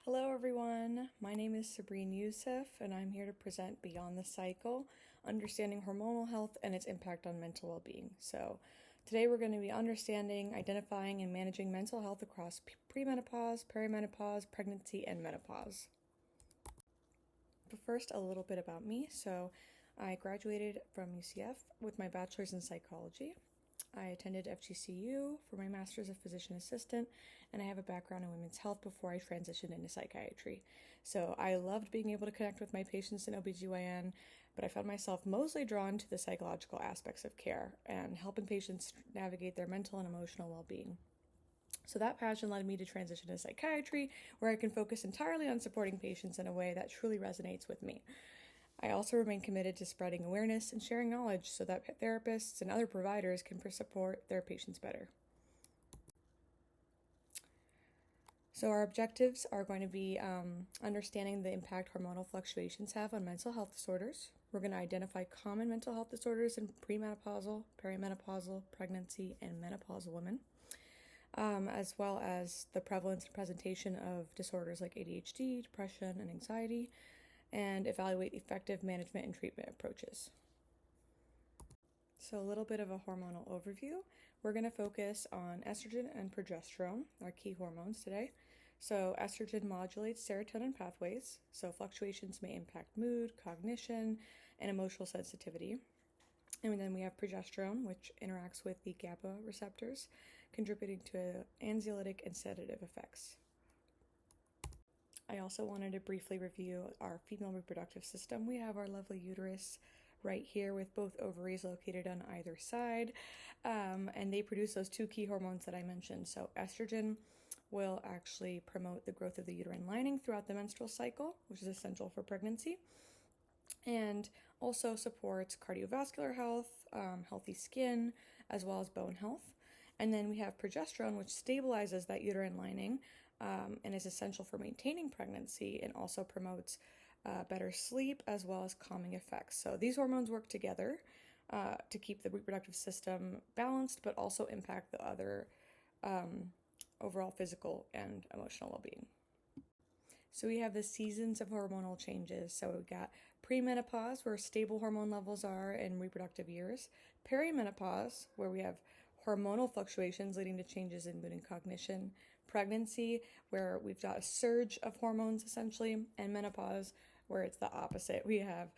Hello everyone, my name is Sabrine Youssef and I'm here to present Beyond the Cycle, Understanding Hormonal Health and its Impact on Mental Well-Being. So today we're going to be understanding, identifying, and managing mental health across premenopause, perimenopause, pregnancy, and menopause. But first, a little bit about me. So I graduated from UCF with my bachelor's in psychology. I attended FGCU for my master's of physician assistant, and I have a background in women's health before I transitioned into psychiatry. So I loved being able to connect with my patients in OBGYN, but I found myself mostly drawn to the psychological aspects of care and helping patients navigate their mental and emotional well-being. So that passion led me to transition to psychiatry, where I can focus entirely on supporting patients in a way that truly resonates with me. I also remain committed to spreading awareness and sharing knowledge so that therapists and other providers can support their patients better. So our objectives are going to be understanding the impact hormonal fluctuations have on mental health disorders. We're going to identify common mental health disorders in premenopausal, perimenopausal, pregnancy, and menopausal women, as well as the prevalence and presentation of disorders like ADHD, depression, and anxiety, and evaluate effective management and treatment approaches. So a little bit of a hormonal overview. We're going to focus on estrogen and progesterone, our key hormones today. So estrogen modulates serotonin pathways, so fluctuations may impact mood, cognition, and emotional sensitivity. And then we have progesterone, which interacts with the GABA receptors, contributing to anxiolytic and sedative effects. I also wanted to briefly review our female reproductive system. We have our lovely uterus right here with both ovaries located on either side, and they produce those two key hormones that I mentioned. So estrogen will actually promote the growth of the uterine lining throughout the menstrual cycle, which is essential for pregnancy, and also supports cardiovascular health, healthy skin, as well as bone health. And then we have progesterone, which stabilizes that uterine lining, and is essential for maintaining pregnancy and also promotes better sleep as well as calming effects. So these hormones work together to keep the reproductive system balanced, but also impact the other overall physical and emotional well-being. So we have the seasons of hormonal changes. So we've got premenopause, where stable hormone levels are in reproductive years, perimenopause, where we have hormonal fluctuations leading to changes in mood and cognition, pregnancy, where we've got a surge of hormones essentially, and menopause, where it's the opposite. We have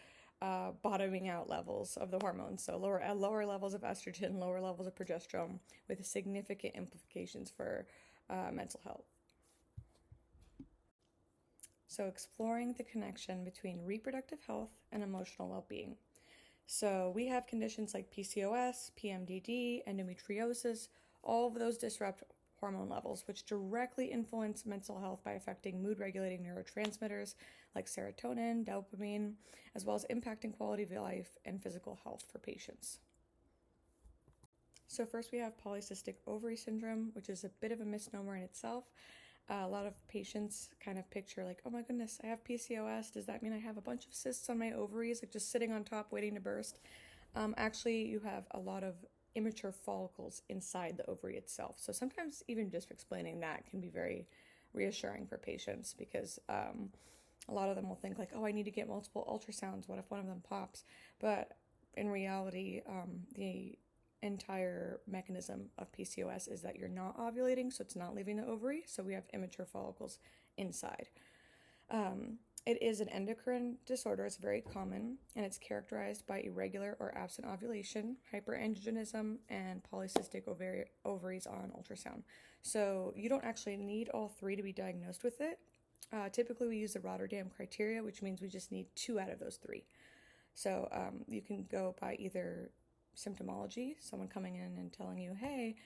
bottoming out levels of the hormones, so lower levels of estrogen, lower levels of progesterone, with significant implications for mental health. So exploring the connection between reproductive health and emotional well-being. So we have conditions like PCOS, PMDD, endometriosis. All of those disrupt hormone levels, which directly influence mental health by affecting mood-regulating neurotransmitters like serotonin, dopamine, as well as impacting quality of life and physical health for patients. So first we have polycystic ovary syndrome, which is a bit of a misnomer in itself. A lot of patients kind of picture like, oh my goodness, I have PCOS. Does that mean I have a bunch of cysts on my ovaries, like just sitting on top waiting to burst? Actually, you have a lot of immature follicles inside the ovary itself. So sometimes even just explaining that can be very reassuring for patients, because a lot of them will think like, oh, I need to get multiple ultrasounds. What if one of them pops? But in reality, the entire mechanism of PCOS is that you're not ovulating, so it's not leaving the ovary, so we have immature follicles inside. It is an endocrine disorder. It's very common, and it's characterized by irregular or absent ovulation, hyperandrogenism, and polycystic ovaries on ultrasound. So you don't actually need all three to be diagnosed with it. Typically, we use the Rotterdam criteria, which means we just need 2 out of those 3. So you can go by either symptomology, someone coming in and telling you, hey,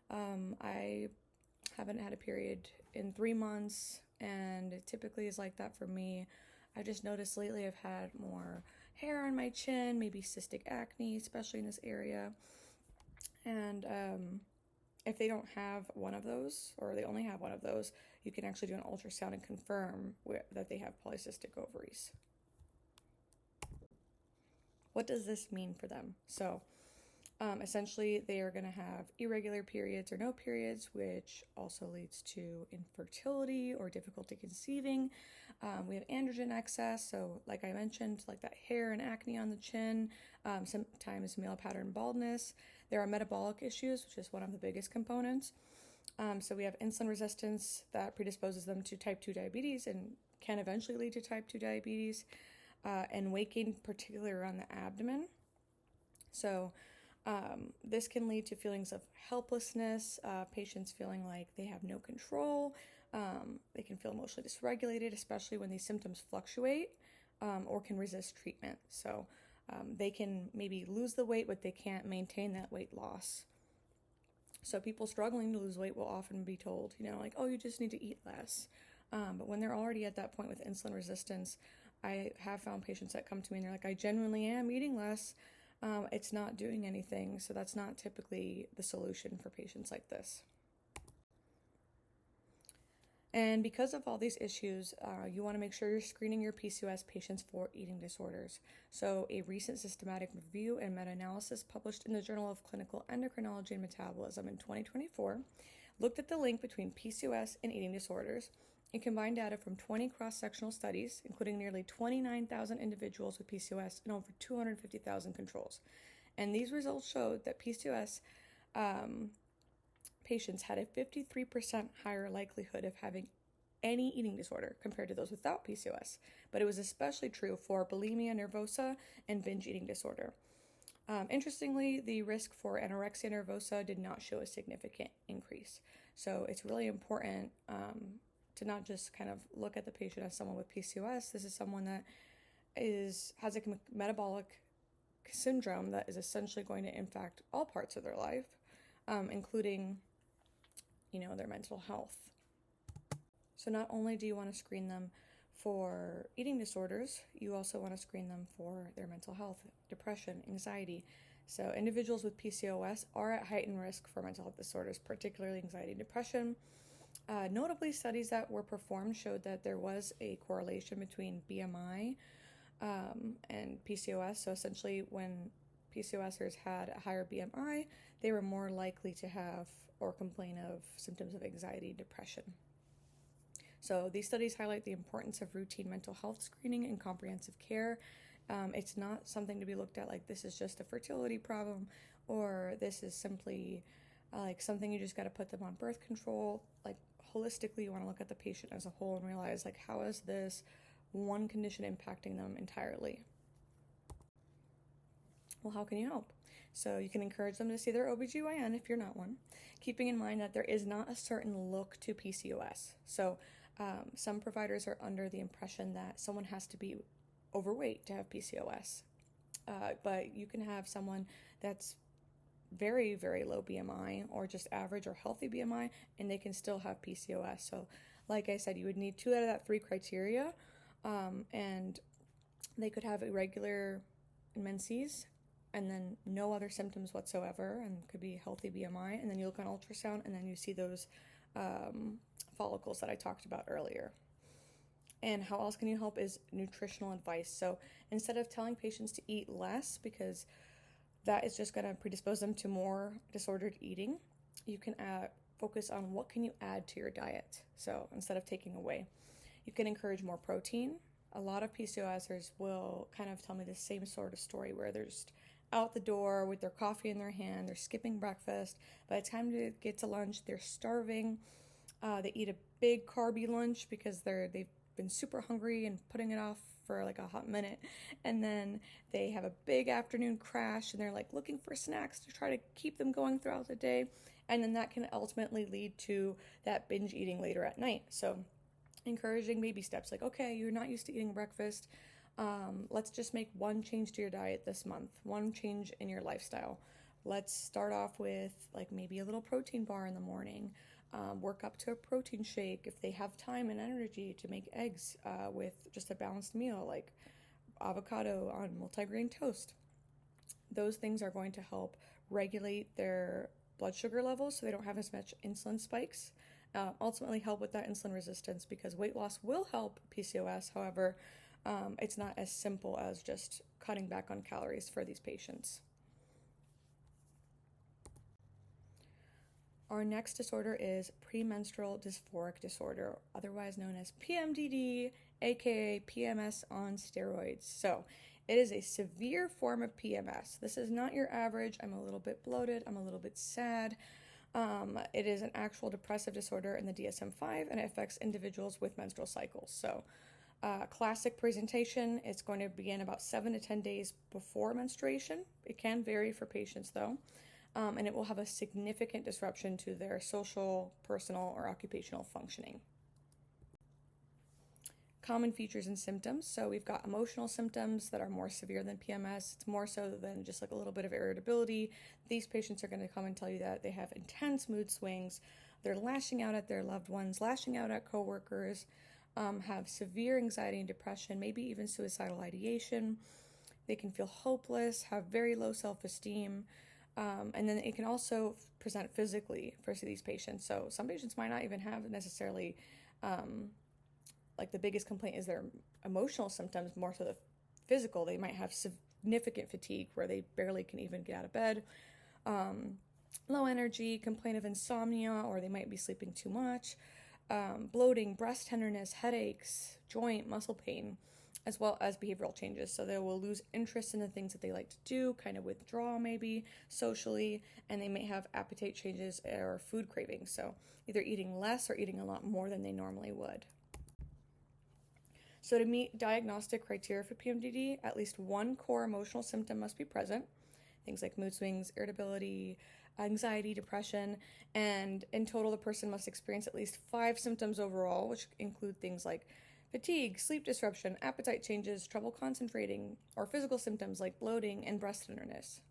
I haven't had a period in 3 months, and it typically is like that for me. I just noticed lately I've had more hair on my chin, maybe cystic acne, especially in this area. And if they don't have one of those, or they only have one of those, you can actually do an ultrasound and confirm that they have polycystic ovaries. What does this mean for them? So Essentially, they are going to have irregular periods or no periods, which also leads to infertility or difficulty conceiving. We have androgen excess, so like I mentioned, like that hair and acne on the chin, sometimes male pattern baldness. There are metabolic issues, which is one of the biggest components. So we have insulin resistance that predisposes them to type 2 diabetes and can eventually lead to type 2 diabetes, and weight gain, particularly around the abdomen. So this can lead to feelings of helplessness, patients feeling like they have no control. They can feel emotionally dysregulated, especially when these symptoms fluctuate, or can resist treatment. So they can maybe lose the weight, but they can't maintain that weight loss. So people struggling to lose weight will often be told, like, oh, you just need to eat less. But when they're already at that point with insulin resistance, I have found patients that come to me and they're like, I genuinely am eating less. It's not doing anything. So that's not typically the solution for patients like this. And because of all these issues, you want to make sure you're screening your PCOS patients for eating disorders. So a recent systematic review and meta-analysis published in the Journal of Clinical Endocrinology and Metabolism in 2024 looked at the link between PCOS and eating disorders and combined data from 20 cross-sectional studies, including nearly 29,000 individuals with PCOS and over 250,000 controls. And these results showed that PCOS patients had a 53% higher likelihood of having any eating disorder compared to those without PCOS, but it was especially true for bulimia nervosa and binge eating disorder. Interestingly, the risk for anorexia nervosa did not show a significant increase. So it's really important to not just kind of look at the patient as someone with PCOS. This is someone that has a metabolic syndrome that is essentially going to impact all parts of their life, including their mental health. So not only do you want to screen them for eating disorders, you also want to screen them for their mental health, depression, anxiety. So individuals with PCOS are at heightened risk for mental health disorders, particularly anxiety and depression. Notably, studies that were performed showed that there was a correlation between BMI and PCOS. So essentially, when PCOSers had a higher BMI, they were more likely to have or complain of symptoms of anxiety and depression. So these studies highlight the importance of routine mental health screening and comprehensive care. It's not something to be looked at like this is just a fertility problem or this is simply like something you just got to put them on birth control. Like holistically, you want to look at the patient as a whole and realize like how is this one condition impacting them entirely? Well, how can you help? So you can encourage them to see their OBGYN if you're not one, keeping in mind that there is not a certain look to PCOS. So some providers are under the impression that someone has to be overweight to have PCOS. But you can have someone that's very, very low BMI or just average or healthy BMI, and they can still have PCOS. So like I said, you would need 2 out of that 3 criteria, and they could have irregular menses and then no other symptoms whatsoever and could be healthy BMI, and then you look on ultrasound and then you see those follicles that I talked about earlier. And how else can you help is nutritional advice. So instead of telling patients to eat less because that is just going to predispose them to more disordered eating, you can focus on what can you add to your diet. So instead of taking away, you can encourage more protein. A lot of PCOSers will kind of tell me the same sort of story where they're just out the door with their coffee in their hand, they're skipping breakfast. By the time they get to lunch, they're starving. They eat a big carby lunch because they've been super hungry and putting it off for like a hot minute, and then they have a big afternoon crash and they're like looking for snacks to try to keep them going throughout the day, and then that can ultimately lead to that binge eating later at night. So encouraging baby steps like, okay, you're not used to eating breakfast, let's just make one change to your diet this month, one change in your lifestyle. Let's start off with like maybe a little protein bar in the morning, work up to a protein shake if they have time and energy to make eggs with just a balanced meal like avocado on multigrain toast. Those things are going to help regulate their blood sugar levels so they don't have as much insulin spikes, ultimately help with that insulin resistance, because weight loss will help PCOS. However, it's not as simple as just cutting back on calories for these patients. Our next disorder is premenstrual dysphoric disorder, otherwise known as PMDD, aka PMS on steroids. So, it is a severe form of PMS. This is not your average, I'm a little bit bloated, I'm a little bit sad. It is an actual depressive disorder in the DSM-5, and it affects individuals with menstrual cycles. So, classic presentation, it's going to begin about 7 to 10 days before menstruation. It can vary for patients though. And it will have a significant disruption to their social, personal, or occupational functioning. Common features and symptoms. So we've got emotional symptoms that are more severe than PMS. It's more so than just like a little bit of irritability. These patients are going to come and tell you that they have intense mood swings. They're lashing out at their loved ones, lashing out at coworkers, have severe anxiety and depression, maybe even suicidal ideation. They can feel hopeless, have very low self-esteem. And then it can also present physically for these patients. So some patients might not even have necessarily, like the biggest complaint is their emotional symptoms, more so the physical. They might have significant fatigue where they barely can even get out of bed, low energy, complain of insomnia, or they might be sleeping too much, bloating, breast tenderness, headaches, joint, muscle pain, as well as behavioral changes. So they will lose interest in the things that they like to do, kind of withdraw maybe socially, and they may have appetite changes or food cravings. So either eating less or eating a lot more than they normally would. So to meet diagnostic criteria for PMDD, at least one core emotional symptom must be present. Things like mood swings, irritability, anxiety, depression, and in total the person must experience at least 5 symptoms overall, which include things like fatigue, sleep disruption, appetite changes, trouble concentrating, or physical symptoms like bloating and breast tenderness.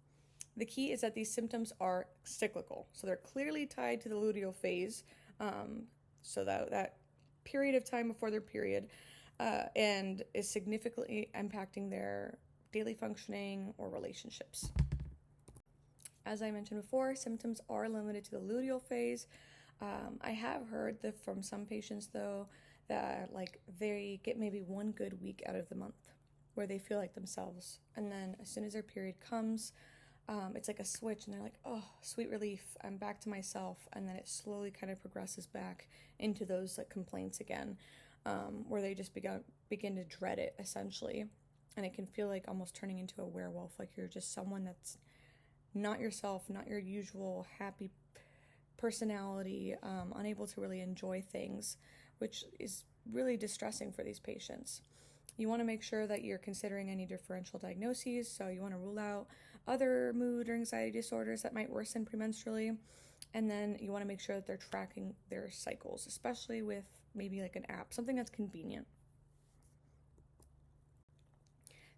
The key is that these symptoms are cyclical, so they're clearly tied to the luteal phase, so that period of time before their period, and is significantly impacting their daily functioning or relationships. As I mentioned before, symptoms are limited to the luteal phase. I have heard that from some patients though, that like they get maybe 1 good week out of the month where they feel like themselves, and then as soon as their period comes, it's like a switch and they're like, oh, sweet relief, I'm back to myself, and then it slowly kind of progresses back into those like complaints again, where they just begin to dread it essentially, and it can feel like almost turning into a werewolf, like you're just someone that's not yourself, not your usual happy personality, unable to really enjoy things, which is really distressing for these patients. You want to make sure that you're considering any differential diagnoses, so you want to rule out other mood or anxiety disorders that might worsen premenstrually, and then you want to make sure that they're tracking their cycles, especially with maybe like an app, something that's convenient.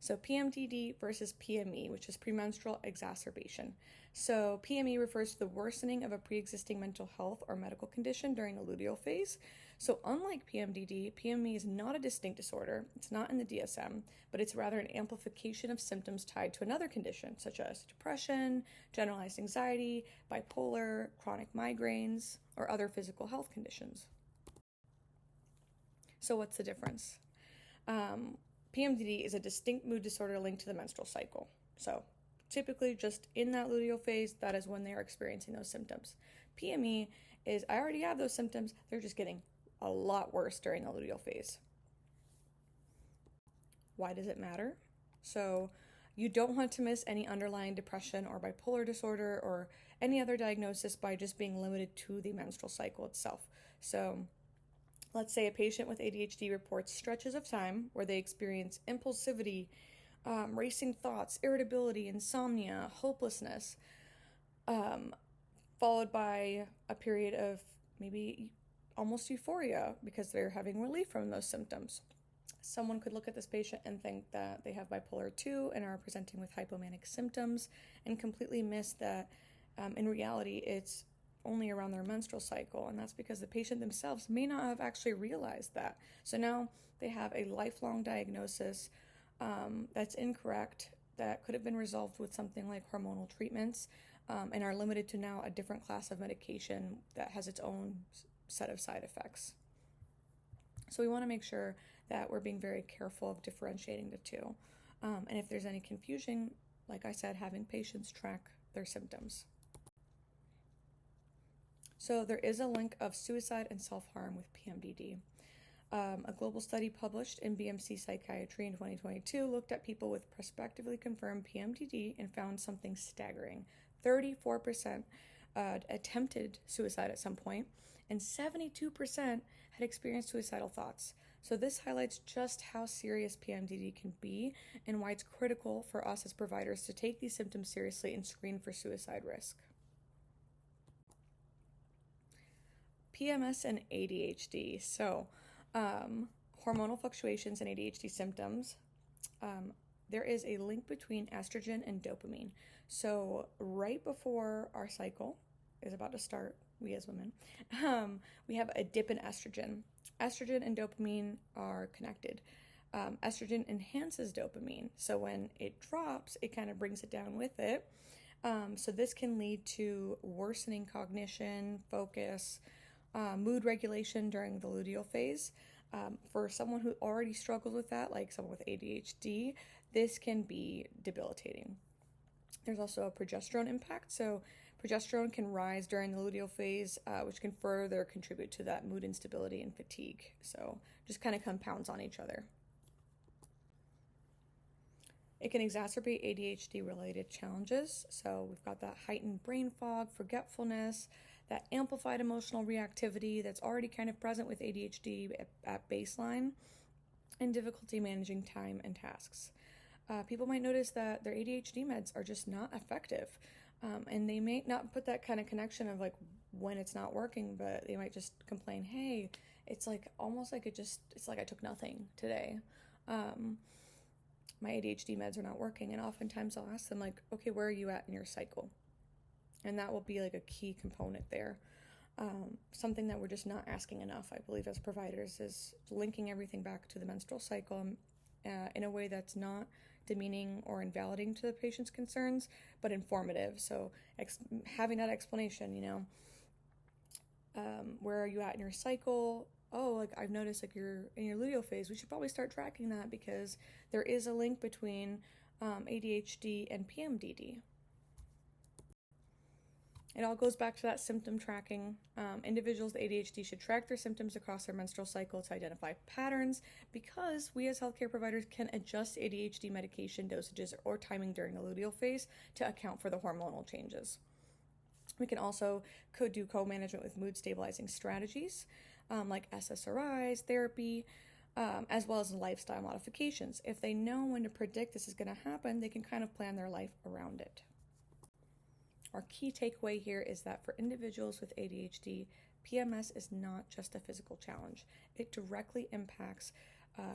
So PMDD versus PME, which is premenstrual exacerbation. So PME refers to the worsening of a pre-existing mental health or medical condition during the luteal phase. So unlike PMDD, PME is not a distinct disorder. It's not in the DSM, but it's rather an amplification of symptoms tied to another condition, such as depression, generalized anxiety, bipolar, chronic migraines, or other physical health conditions. So what's the difference? PMDD is a distinct mood disorder linked to the menstrual cycle. So typically just in that luteal phase, that is when they are experiencing those symptoms. PME is, I already have those symptoms, they're just getting a lot worse during the luteal phase. Why does it matter? So you don't want to miss any underlying depression or bipolar disorder or any other diagnosis by just being limited to the menstrual cycle itself. So let's say a patient with ADHD reports stretches of time where they experience impulsivity, racing thoughts, irritability, insomnia, hopelessness, followed by a period of maybe almost euphoria because they're having relief from those symptoms. Someone could look at this patient and think that they have bipolar 2 and are presenting with hypomanic symptoms and completely miss that in reality it's only around their menstrual cycle, and that's because the patient themselves may not have actually realized that. So now they have a lifelong diagnosis that's incorrect, that could have been resolved with something like hormonal treatments, and are limited to now a different class of medication that has its own set of side effects. So we want to make sure that we're being very careful of differentiating the two. And if there's any confusion, like I said, having patients track their symptoms. So there is a link of suicide and self-harm with PMDD. A global study published in BMC Psychiatry in 2022 looked at people with prospectively confirmed PMDD and found something staggering. 34% attempted suicide at some point, and 72% had experienced suicidal thoughts. So this highlights just how serious PMDD can be and why it's critical for us as providers to take these symptoms seriously and screen for suicide risk. PMS and ADHD. So, hormonal fluctuations and ADHD symptoms. There is a link between estrogen and dopamine. So, right before our cycle is about to start, we as women, we have a dip in estrogen. Estrogen and dopamine are connected. Estrogen enhances dopamine. So, when it drops, it kind of brings it down with it. So, this can lead to worsening cognition, focus, mood regulation during the luteal phase. For someone who already struggles with that, like someone with ADHD, this can be debilitating. There's also a progesterone impact. So progesterone can rise during the luteal phase, which can further contribute to that mood instability and fatigue. So just kind of compounds on each other. It can exacerbate ADHD-related challenges. So we've got that heightened brain fog, forgetfulness, that amplified emotional reactivity that's already kind of present with ADHD at baseline, and difficulty managing time and tasks. People might notice that their ADHD meds are just not effective, and they may not put that kind of connection of like when it's not working, but they might just complain, hey, it's like almost like it's like I took nothing today. My ADHD meds are not working, and oftentimes I'll ask them like, okay, where are you at in your cycle? And that will be like a key component there. Something that we're just not asking enough, I believe, as providers, is linking everything back to the menstrual cycle in a way that's not demeaning or invalidating to the patient's concerns, but informative. So having that explanation, where are you at in your cycle? Oh, like I've noticed like you're in your luteal phase. We should probably start tracking that because there is a link between ADHD and PMDD. It all goes back to that symptom tracking. Individuals with ADHD should track their symptoms across their menstrual cycle to identify patterns, because we as healthcare providers can adjust ADHD medication dosages or timing during the luteal phase to account for the hormonal changes. We can also do co-management with mood stabilizing strategies like SSRIs, therapy, as well as lifestyle modifications. If they know when to predict this is going to happen, they can kind of plan their life around it. Our key takeaway here is that for individuals with ADHD, PMS is not just a physical challenge. It directly impacts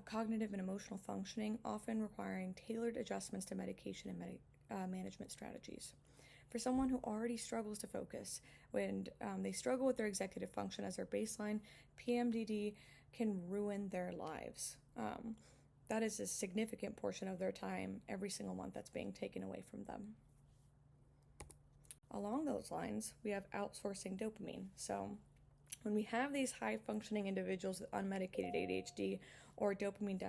cognitive and emotional functioning, often requiring tailored adjustments to medication and management strategies. For someone who already struggles to focus, when they struggle with their executive function as their baseline, PMDD can ruin their lives. That is a significant portion of their time every single month that's being taken away from them. Along those lines, we have outsourcing dopamine. So when we have these high-functioning individuals with unmedicated ADHD or dopamine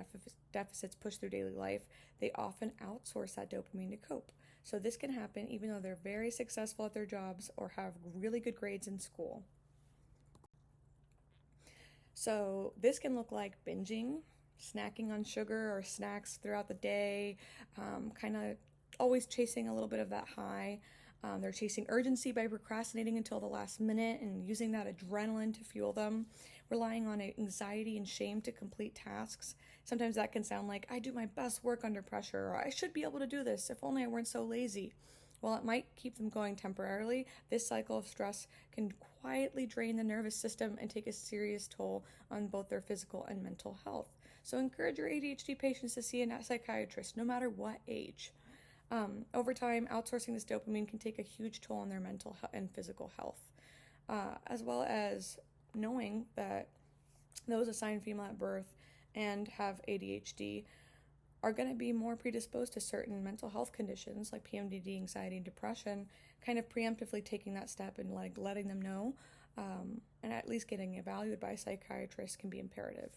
deficits pushed through daily life, they often outsource that dopamine to cope. So this can happen even though they're very successful at their jobs or have really good grades in school. So this can look like binging, snacking on sugar or snacks throughout the day, kind of always chasing a little bit of that high. They're chasing urgency by procrastinating until the last minute and using that adrenaline to fuel them, relying on anxiety and shame to complete tasks. Sometimes that can sound like, I do my best work under pressure, or I should be able to do this, if only I weren't so lazy. While it might keep them going temporarily, this cycle of stress can quietly drain the nervous system and take a serious toll on both their physical and mental health. So encourage your ADHD patients to see a psychiatrist, no matter what age. Over time, outsourcing this dopamine can take a huge toll on their mental and physical health, as well as knowing that those assigned female at birth and have ADHD are going to be more predisposed to certain mental health conditions like PMDD, anxiety, and depression. Kind of preemptively taking that step and letting them know, and at least getting evaluated by a psychiatrist can be imperative.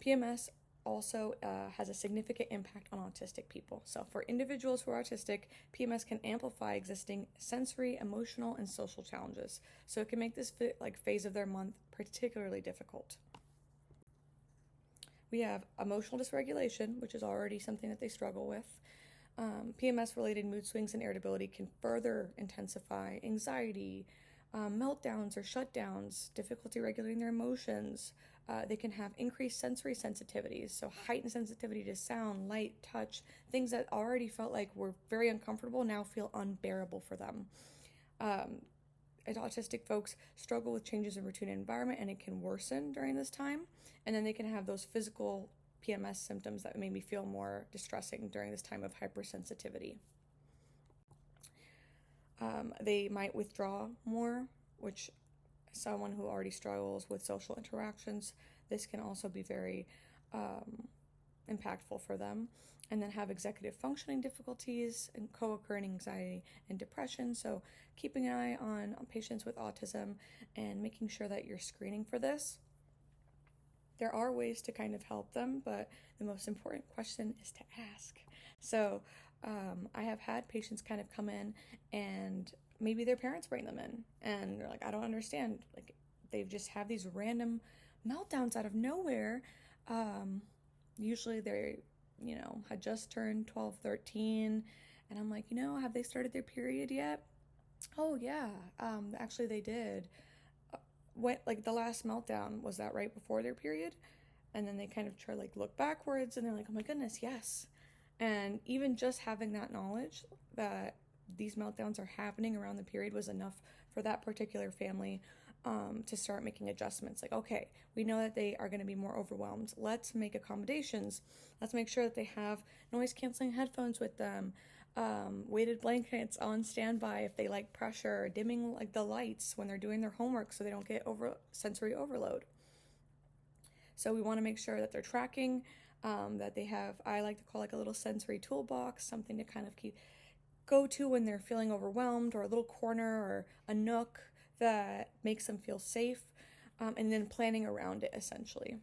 PMS also has a significant impact on autistic people. So for individuals who are autistic, PMS can amplify existing sensory, emotional, and social challenges. So it can make this phase of their month particularly difficult. We have emotional dysregulation, which is already something that they struggle with. PMS-related mood swings and irritability can further intensify anxiety, meltdowns or shutdowns, difficulty regulating their emotions. They can have increased sensory sensitivities, so heightened sensitivity to sound, light, touch, things that already felt like were very uncomfortable now feel unbearable for them. Autistic folks struggle with changes in routine and environment, and it can worsen during this time. And then they can have those physical PMS symptoms that maybe feel more distressing during this time of hypersensitivity. They might withdraw more, which someone who already struggles with social interactions, this can also be very impactful for them. And then have executive functioning difficulties and co-occurring anxiety and depression. So keeping an eye on patients with autism and making sure that you're screening for this. There are ways to kind of help them, but the most important question is to ask. So I have had patients kind of come in and maybe their parents bring them in and they're like, I don't understand. Like they just have these random meltdowns out of nowhere. Usually they had just turned 12, 13. And I'm like, have they started their period yet? Oh yeah, actually they did. The last meltdown, was that right before their period? And then they kind of try look backwards and they're like, oh my goodness, yes. And even just having that knowledge that these meltdowns are happening around the period was enough for that particular family to start making adjustments. Like, okay, we know that they are going to be more overwhelmed. Let's make accommodations. Let's make sure that they have noise canceling headphones with them, weighted blankets on standby if they like pressure, dimming the lights when they're doing their homework so they don't get sensory overload. So we want to make sure that they're tracking, that they have, I like to call a little sensory toolbox, something to kind of go to when they're feeling overwhelmed, or a little corner or a nook that makes them feel safe, and then planning around it essentially.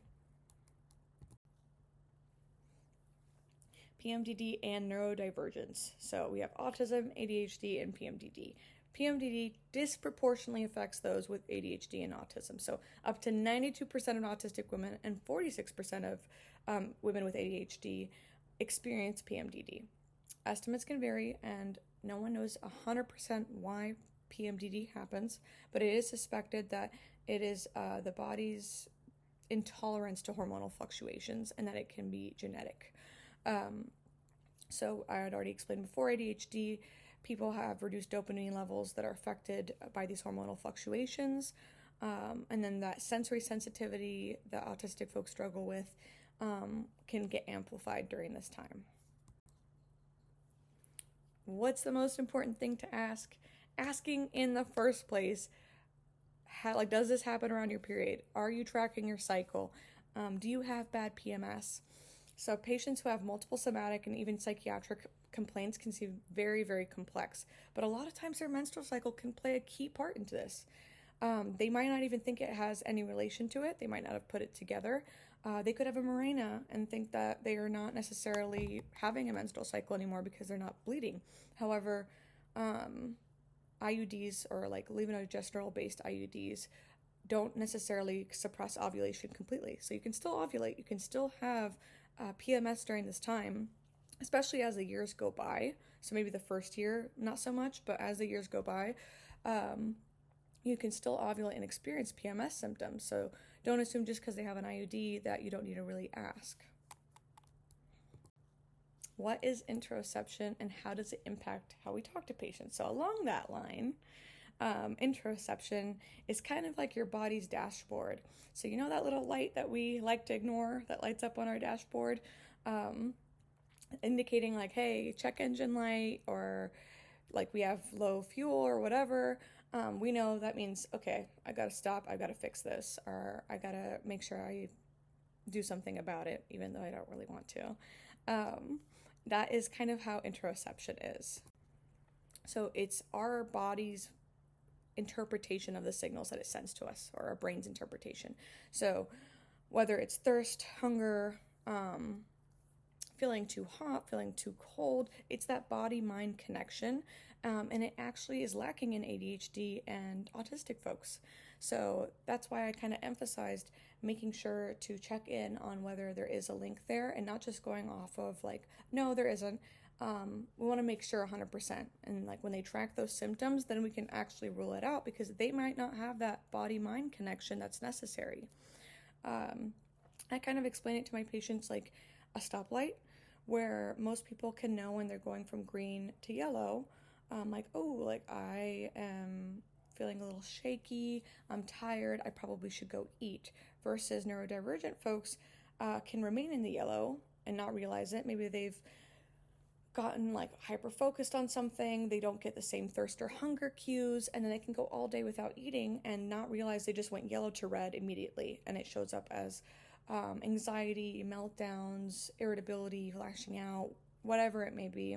PMDD and neurodivergence. So we have autism, ADHD, and PMDD. PMDD disproportionately affects those with ADHD and autism. So up to 92% of autistic women and 46% of women with ADHD experience PMDD. Estimates can vary, and no one knows 100% why PMDD happens, but it is suspected that it is the body's intolerance to hormonal fluctuations and that it can be genetic. So I had already explained before, ADHD, people have reduced dopamine levels that are affected by these hormonal fluctuations. And then that sensory sensitivity that autistic folks struggle with can get amplified during this time. What's the most important thing to ask? Asking in the first place, does this happen around your period? Are you tracking your cycle? Do you have bad PMS? So patients who have multiple somatic and even psychiatric complaints can seem very, very complex, but a lot of times their menstrual cycle can play a key part into this. They might not even think it has any relation to it. They might not have put it together. They could have a mirena and think that they are not necessarily having a menstrual cycle anymore because they're not bleeding. However, IUDs or levonorgestrel-based IUDs don't necessarily suppress ovulation completely. So you can still ovulate. You can still have PMS during this time, especially as the years go by. So maybe the first year, not so much, but as the years go by, you can still ovulate and experience PMS symptoms. So don't assume just because they have an IUD that you don't need to really ask. What is interoception and how does it impact how we talk to patients? So along that line, interoception is kind of like your body's dashboard. So you know that little light that we like to ignore that lights up on our dashboard, indicating hey, check engine light, or we have low fuel or whatever. We know that means, okay, I gotta stop, I gotta fix this, or I gotta make sure I do something about it, even though I don't really want to. That is kind of how interoception is. So it's our body's interpretation of the signals that it sends to us, or our brain's interpretation. So whether it's thirst, hunger, feeling too hot, feeling too cold. It's that body-mind connection, and it actually is lacking in ADHD and autistic folks. So that's why I kind of emphasized making sure to check in on whether there is a link there and not just going off of like, no, there isn't. We want to make sure 100%. And like when they track those symptoms, then we can actually rule it out because they might not have that body-mind connection that's necessary. I kind of explain it to my patients like a stoplight, where most people can know when they're going from green to yellow, like, oh, like I am feeling a little shaky, I'm tired, I probably should go eat. Versus neurodivergent folks can remain in the yellow and not realize it. Maybe they've gotten like hyper focused on something, they don't get the same thirst or hunger cues, and then they can go all day without eating and not realize they just went yellow to red immediately, and it shows up as anxiety, meltdowns, irritability, lashing out, whatever it may be.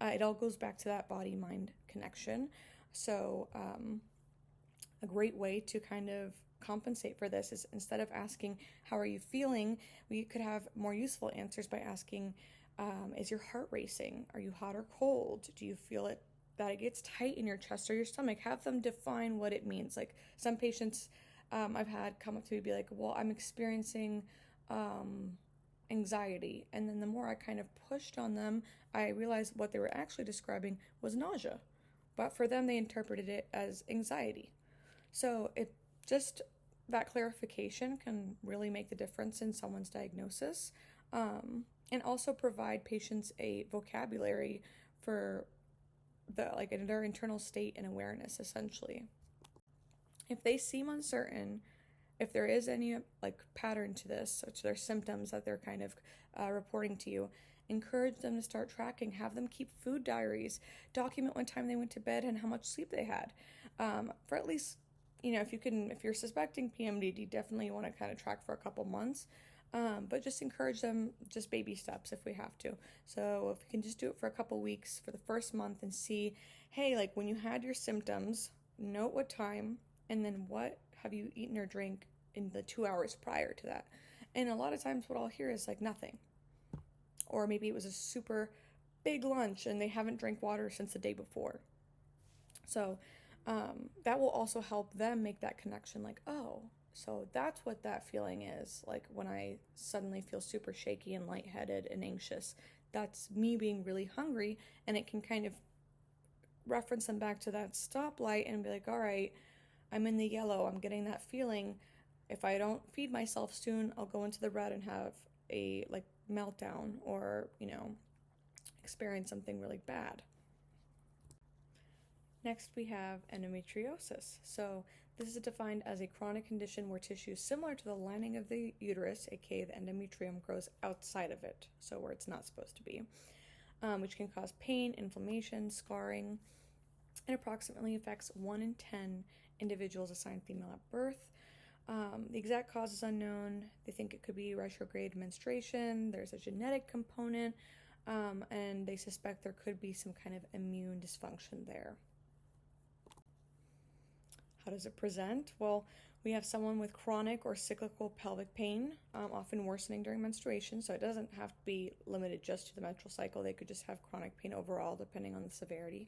It all goes back to that body-mind connection. So a great way to kind of compensate for this is, instead of asking, how are you feeling, we could have more useful answers by asking, is your heart racing? Are you hot or cold? Do you feel it that it gets tight in your chest or your stomach? Have them define what it means. Like some patients I've had come up to me and be like, well, I'm experiencing anxiety. And then the more I kind of pushed on them, I realized what they were actually describing was nausea. But for them, they interpreted it as anxiety. So it just, that clarification can really make the difference in someone's diagnosis. And also provide patients a vocabulary for their internal state and awareness, essentially. If they seem uncertain, if there is any like pattern to this, or to their symptoms that they're kind of reporting to you, encourage them to start tracking. Have them keep food diaries, document what time they went to bed and how much sleep they had. For at least, if you're suspecting PMDD, definitely you want to kind of track for a couple months. But just encourage them, just baby steps if we have to. So if you can just do it for a couple weeks for the first month and see, hey, like when you had your symptoms, note what time, and then what have you eaten or drank in the 2 hours prior to that. And a lot of times what I'll hear is like nothing. Or maybe it was a super big lunch and they haven't drank water since the day before. So that will also help them make that connection, like, oh, so that's what that feeling is, like when I suddenly feel super shaky and lightheaded and anxious. That's me being really hungry, and it can kind of reference them back to that stoplight and be like, all right, I'm in the yellow, I'm getting that feeling. If I don't feed myself soon, I'll go into the red and have a like meltdown or, experience something really bad. Next, we have endometriosis. So this is defined as a chronic condition where tissue similar to the lining of the uterus, aka the endometrium, grows outside of it, so where it's not supposed to be, which can cause pain, inflammation, scarring. It approximately affects 1 in 10 individuals assigned female at birth. The exact cause is unknown. They think it could be retrograde menstruation. There's a genetic component, and they suspect there could be some kind of immune dysfunction there. How does it present? Well, we have someone with chronic or cyclical pelvic pain, often worsening during menstruation, so it doesn't have to be limited just to the menstrual cycle. They could just have chronic pain overall, depending on the severity.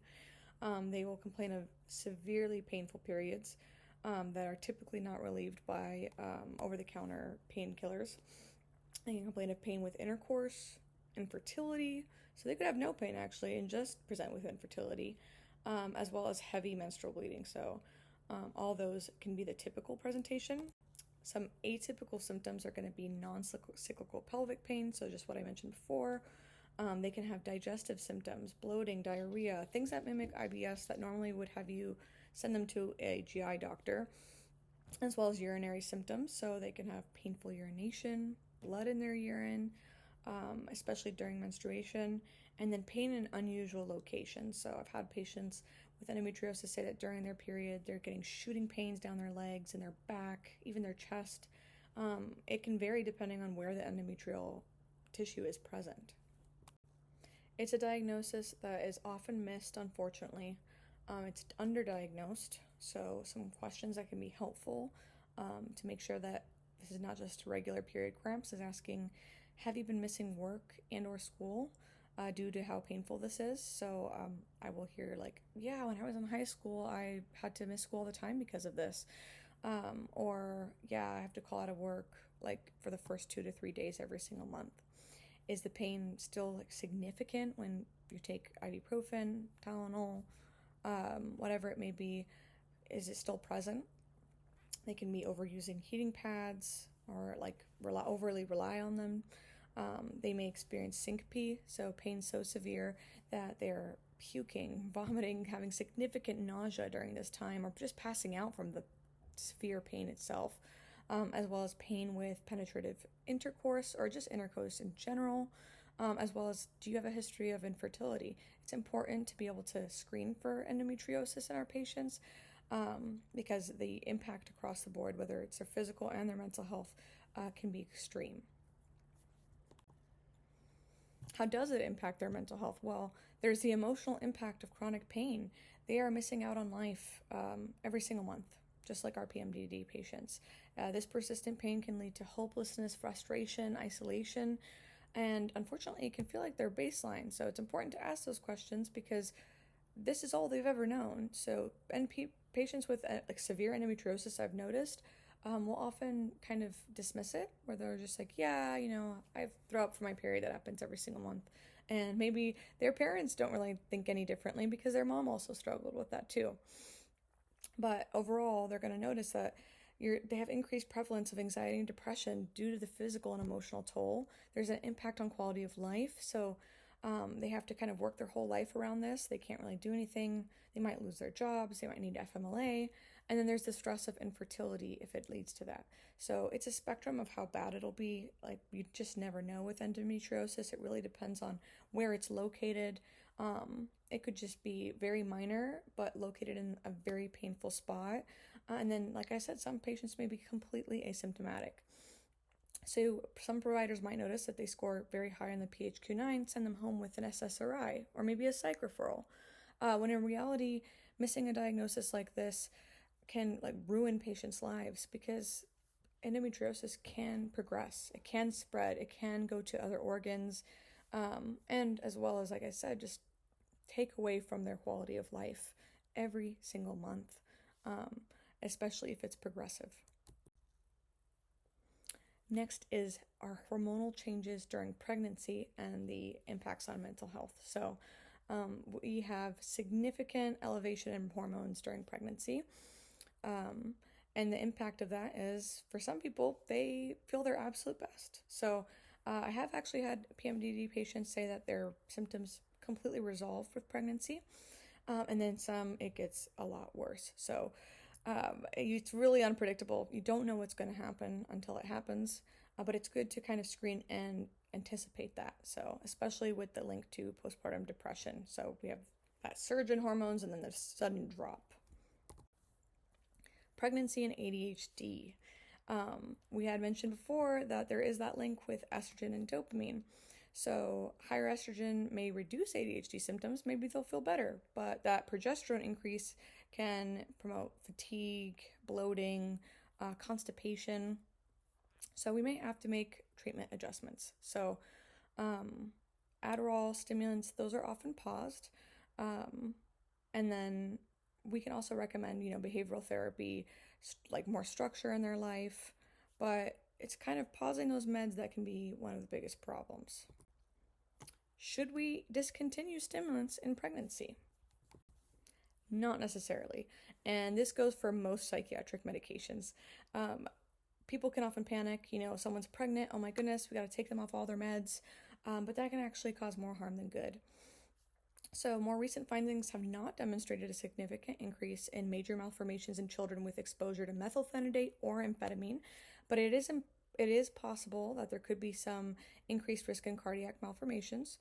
They will complain of severely painful periods that are typically not relieved by over-the-counter painkillers. They can complain of pain with intercourse, infertility, so they could have no pain actually and just present with infertility, as well as heavy menstrual bleeding. So all those can be the typical presentation. Some atypical symptoms are going to be non-cyclical pelvic pain, so just what I mentioned before. They can have digestive symptoms, bloating, diarrhea, things that mimic IBS that normally would have you send them to a GI doctor, as well as urinary symptoms. So they can have painful urination, blood in their urine, especially during menstruation, and then pain in unusual locations. So I've had patients with endometriosis say that during their period, they're getting shooting pains down their legs and their back, even their chest. It can vary depending on where the endometrial tissue is present. It's a diagnosis that is often missed, unfortunately. It's underdiagnosed, so some questions that can be helpful to make sure that this is not just regular period cramps is asking, have you been missing work and or school due to how painful this is? So I will hear like, yeah, when I was in high school, I had to miss school all the time because of this. Or yeah, I have to call out of work like for the first 2 to 3 days every single month. Is the pain still like significant when you take ibuprofen, Tylenol, whatever it may be? Is it still present? They can be overusing heating pads or like overly rely on them. They may experience syncope, so pain so severe that they're puking, vomiting, having significant nausea during this time, or just passing out from the severe pain itself, as well as pain with penetrative intercourse or just intercourse in general, as well as do you have a history of infertility? It's important to be able to screen for endometriosis in our patients because the impact across the board, whether it's their physical and their mental health, can be extreme. How does it impact their mental health? Well, there's the emotional impact of chronic pain. They are missing out on life every single month, just like our PMDD patients. This persistent pain can lead to hopelessness, frustration, isolation, and unfortunately, it can feel like their baseline. So it's important to ask those questions because this is all they've ever known. So, and patients with like severe endometriosis, I've noticed, will often kind of dismiss it, where they're just like, yeah, I throw up for my period. That happens every single month. And maybe their parents don't really think any differently because their mom also struggled with that too. But overall, they're going to notice that they have increased prevalence of anxiety and depression due to the physical and emotional toll. There's an impact on quality of life. So they have to kind of work their whole life around this. They can't really do anything. They might lose their jobs. They might need FMLA. And then there's the stress of infertility if it leads to that. So it's a spectrum of how bad it'll be. Like, you just never know with endometriosis. It really depends on where it's located. It could just be very minor, but located in a very painful spot. And then, like I said, some patients may be completely asymptomatic. So some providers might notice that they score very high on the PHQ-9, send them home with an SSRI or maybe a psych referral. When in reality, missing a diagnosis like this can ruin patients' lives because endometriosis can progress. It can spread. It can go to other organs. And as well as, like I said, just take away from their quality of life every single month, especially if it's progressive. Next is our hormonal changes during pregnancy and the impacts on mental health. So we have significant elevation in hormones during pregnancy. And the impact of that is, for some people, they feel their absolute best. So I have actually had PMDD patients say that their symptoms completely resolved with pregnancy. And then some, it gets a lot worse. So it's really unpredictable. You don't know what's going to happen until it happens, but it's good to kind of screen and anticipate that. So especially with the link to postpartum depression. So we have that surge in hormones and then the sudden drop. Pregnancy and ADHD. We had mentioned before that there is that link with estrogen and dopamine. So higher estrogen may reduce ADHD symptoms. Maybe they'll feel better, but that progesterone increase can promote fatigue, bloating, constipation. So we may have to make treatment adjustments. So Adderall, stimulants, those are often paused. And then we can also recommend, behavioral therapy, like more structure in their life. But it's kind of pausing those meds that can be one of the biggest problems. Should we discontinue stimulants in pregnancy? Not necessarily. And this goes for most psychiatric medications. People can often panic, someone's pregnant, oh my goodness, we got to take them off all their meds. But that can actually cause more harm than good. So more recent findings have not demonstrated a significant increase in major malformations in children with exposure to methylphenidate or amphetamine, but it is possible that there could be some increased risk in cardiac malformations.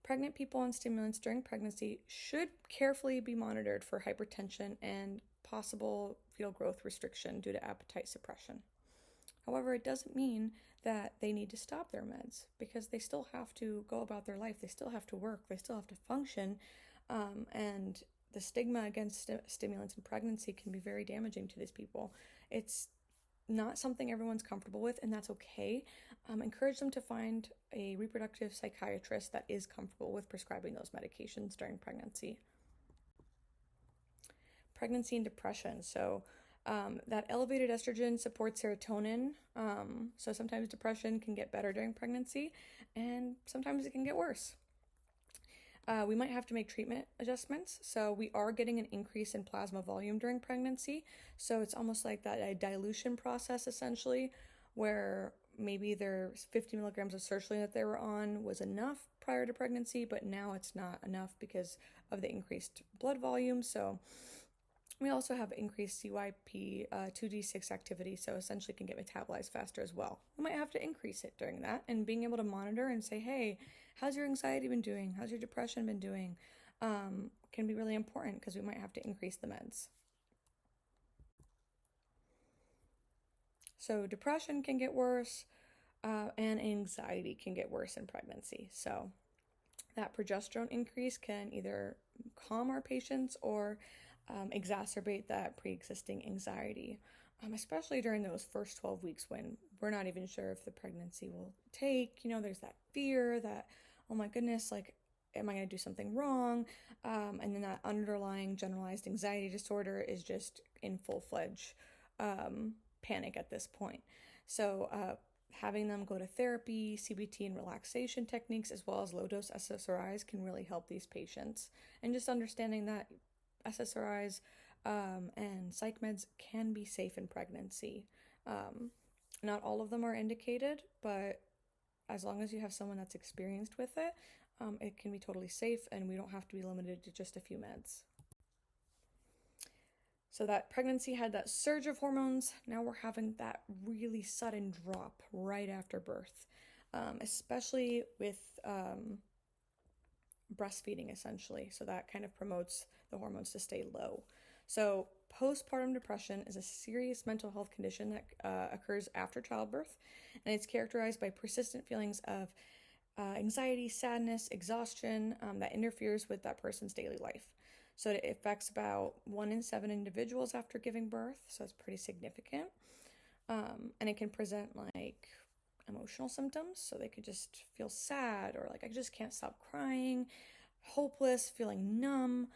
Pregnant people on stimulants during pregnancy should carefully be monitored for hypertension and possible fetal growth restriction due to appetite suppression. However, it doesn't mean that they need to stop their meds because they still have to go about their life. They still have to work. They still have to function. And the stigma against stimulants in pregnancy can be very damaging to these people. It's not something everyone's comfortable with, and that's okay. Encourage them to find a reproductive psychiatrist that is comfortable with prescribing those medications during pregnancy. Pregnancy and depression. So that elevated estrogen supports serotonin. So sometimes depression can get better during pregnancy, and sometimes it can get worse. We might have to make treatment adjustments. So we are getting an increase in plasma volume during pregnancy. So it's almost like that a dilution process, essentially, where maybe their 50 milligrams of sertraline that they were on was enough prior to pregnancy, but now it's not enough because of the increased blood volume. So we also have increased CYP2D6 activity, so essentially can get metabolized faster as well. We might have to increase it during that, and being able to monitor and say, hey, how's your anxiety been doing? How's your depression been doing? Can be really important because we might have to increase the meds. So depression can get worse, and anxiety can get worse in pregnancy. So that progesterone increase can either calm our patients or exacerbate that pre-existing anxiety, especially during those first 12 weeks when we're not even sure if the pregnancy will take. There's that fear that, oh my goodness, like, am I going to do something wrong? And then that underlying generalized anxiety disorder is just in full-fledged panic at this point. So having them go to therapy, CBT, and relaxation techniques, as well as low-dose SSRIs can really help these patients. And just understanding that SSRIs and psych meds can be safe in pregnancy. Not all of them are indicated, but as long as you have someone that's experienced with it, it can be totally safe, and we don't have to be limited to just a few meds. So that pregnancy had that surge of hormones. Now we're having that really sudden drop right after birth, especially with breastfeeding, essentially. So that kind of promotes the hormones to stay low. So postpartum depression is a serious mental health condition that occurs after childbirth, and it's characterized by persistent feelings of anxiety, sadness, exhaustion that interferes with that person's daily life. So it affects about 1 in 7 individuals after giving birth, so it's pretty significant. And it can present like emotional symptoms, so they could just feel sad, or like, I just can't stop crying, hopeless, feeling numb.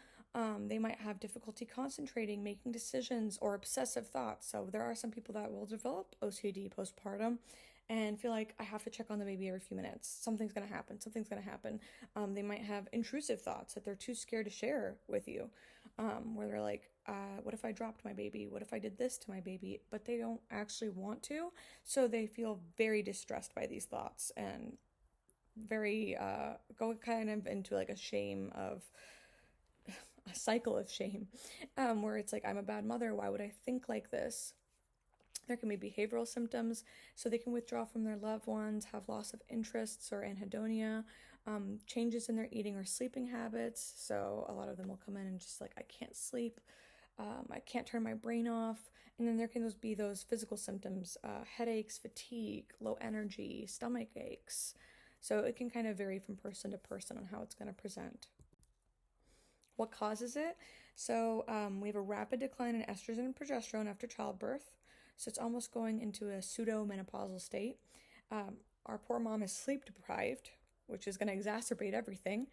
They might have difficulty concentrating, making decisions, or obsessive thoughts. So there are some people that will develop OCD postpartum and feel like, I have to check on the baby every few minutes. Something's going to happen. They might have intrusive thoughts that they're too scared to share with you, where they're like, what if I dropped my baby? What if I did this to my baby? But they don't actually want to. So they feel very distressed by these thoughts and very, go kind of into like a cycle of shame, where it's like, I'm a bad mother. Why would I think like this? There can be behavioral symptoms, so they can withdraw from their loved ones, have loss of interests or anhedonia, changes in their eating or sleeping habits. So a lot of them will come in and just like, I can't sleep, I can't turn my brain off. And then there can be those physical symptoms, headaches, fatigue, low energy, stomach aches. So it can kind of vary from person to person on how it's going to present. What causes it? So we have a rapid decline in estrogen and progesterone after childbirth. So it's almost going into a pseudo-menopausal state. Our poor mom is sleep deprived, which is going to exacerbate everything.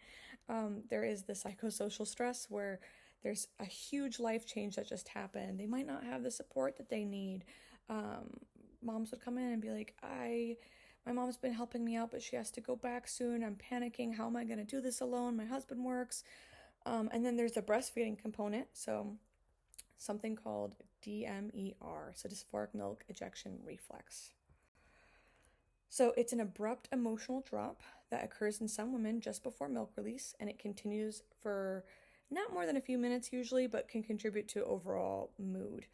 There is the psychosocial stress where there's a huge life change that just happened. They might not have the support that they need. Moms would come in and be like, my mom's been helping me out, but she has to go back soon. I'm panicking. How am I going to do this alone? My husband works. And then there's the breastfeeding component. So something called DMER, so dysphoric milk ejection reflex. So it's an abrupt emotional drop that occurs in some women just before milk release, and it continues for not more than a few minutes usually, but can contribute to overall mood.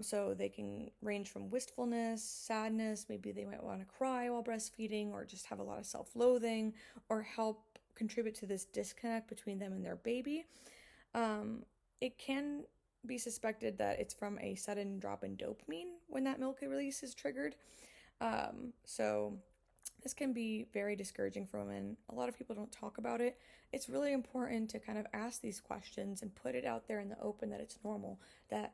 So they can range from wistfulness, sadness, maybe they might want to cry while breastfeeding, or just have a lot of self-loathing, or help contribute to this disconnect between them and their baby. It can be suspected that it's from a sudden drop in dopamine when that milk release is triggered. So this can be very discouraging for women. A lot of people don't talk about it. It's really important to kind of ask these questions and put it out there in the open that it's normal, that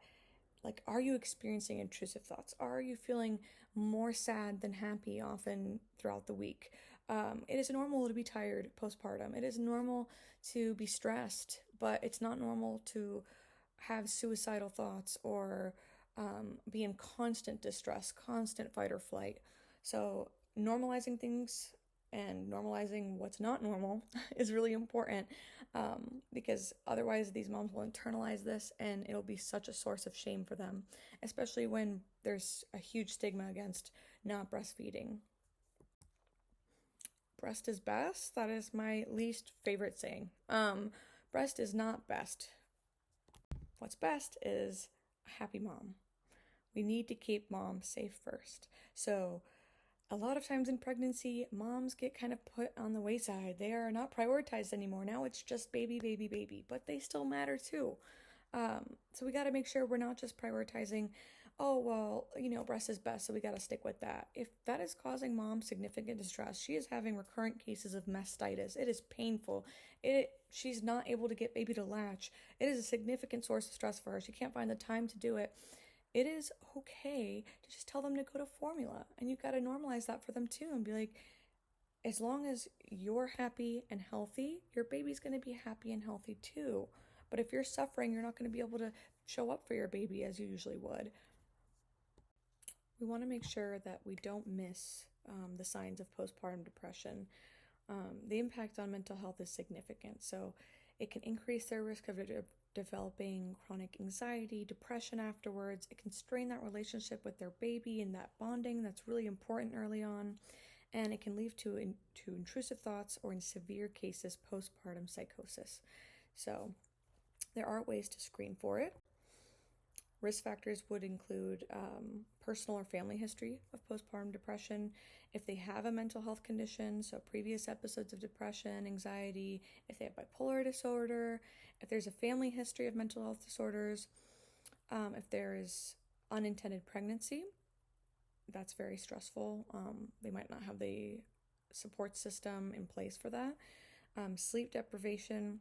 Like, are you experiencing intrusive thoughts? Are you feeling more sad than happy often throughout the week? It is normal to be tired postpartum. It is normal to be stressed, but it's not normal to have suicidal thoughts or be in constant distress, constant fight or flight. So, normalizing things and normalizing what's not normal is really important, because otherwise these moms will internalize this and it'll be such a source of shame for them, especially when there's a huge stigma against not breastfeeding. Breast is best. That is my least favorite saying. Breast is not best. What's best is a happy mom. We need to keep mom safe first. So a lot of times in pregnancy, moms get kind of put on the wayside. They are not prioritized anymore. Now it's just baby, baby, baby, but they still matter too. So we got to make sure we're not just prioritizing, oh, well, breast is best, so we got to stick with that. If that is causing mom significant distress, she is having recurrent cases of mastitis. It is painful. She's not able to get baby to latch. It is a significant source of stress for her. She can't find the time to do it. It is okay to just tell them to go to formula, and you've got to normalize that for them too and be like, as long as you're happy and healthy, your baby's going to be happy and healthy too. But if you're suffering, you're not going to be able to show up for your baby as you usually would. We want to make sure that we don't miss the signs of postpartum depression. The impact on mental health is significant, so it can increase their risk of developing chronic anxiety, depression afterwards. It can strain that relationship with their baby and that bonding that's really important early on. And it can lead to intrusive thoughts or, in severe cases, postpartum psychosis. So there are ways to screen for it. Risk factors would include personal or family history of postpartum depression, if they have a mental health condition, so previous episodes of depression, anxiety, if they have bipolar disorder, if there's a family history of mental health disorders, if there is unintended pregnancy, that's very stressful. They might not have the support system in place for that. Sleep deprivation,